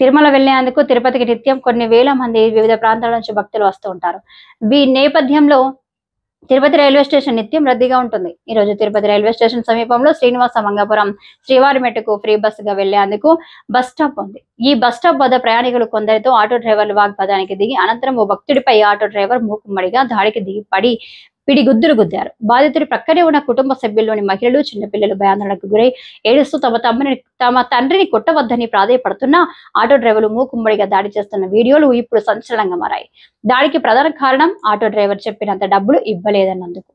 తిరుమల వెళ్లేందుకు తిరుపతికి నిత్యం కొన్ని వేల మంది వివిధ ప్రాంతాల నుంచి భక్తులు వస్తూ ఉంటారు. ఈ నేపథ్యంలో తిరుపతి రైల్వే స్టేషన్ నిత్యం రద్దీగా ఉంటుంది. ఈ రోజు తిరుపతి రైల్వే స్టేషన్ సమీపంలో శ్రీనివాస మంగాపురం శ్రీవారిమెట్టుకు ఫ్రీ బస్సుగా వెళ్లేందుకు బస్ స్టాప్ ఉంది. ఈ బస్ స్టాప్ వద్ద ప్రయాణికులు కొందరితో ఆటో డ్రైవర్లు వాగ్వాదానికి దిగి అనంతరం ఓ భక్తుడిపై ఆటో డ్రైవర్ మూకుమ్మడిగా దాడికి దిగి పిడిగుద్దులు గుద్దారు. బాధితుడి ప్రక్కనే ఉన్న కుటుంబ సభ్యుల్లోని మహిళలు, చిన్నపిల్లలు భయాందోళనకు గురై ఏడుస్తూ తమ తండ్రిని కొట్టవద్దని ప్రాధేయపడుతున్నా ఆటో డ్రైవర్లు మూకుమ్మడిగా దాడి చేస్తున్న వీడియోలు ఇప్పుడు సంచలనంగా మారాయి. దాడికి ప్రధాన కారణం ఆటో డ్రైవర్ చెప్పినంత డబ్బులు ఇవ్వలేదన్నందుకు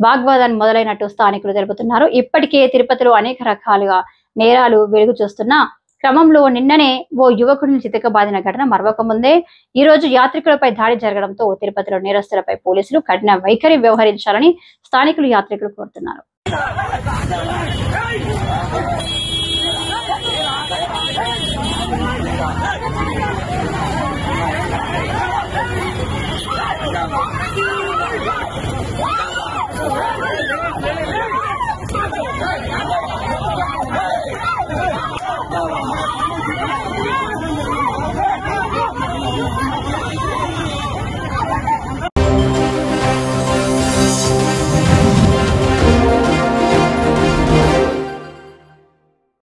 వాగ్వాదాన్ని మొదలైనట్టు స్థానికులు తెలుపుతున్నారు. ఇప్పటికే తిరుపతిలో అనేక రకాలుగా నేరాలు వెలుగు చూస్తున్న క్రమంలో నిన్ననే ఓ యువకుడిని చితకబాదిన ఘటన మరొక ముందే ఈ రోజు యాత్రికులపై దాడి జరగడంతో తిరుపతిలో నేరస్తులపై పోలీసులు కఠిన వైఖరి వ్యవహరించాలని స్థానికులు యాత్రికులు కోరుతున్నారు.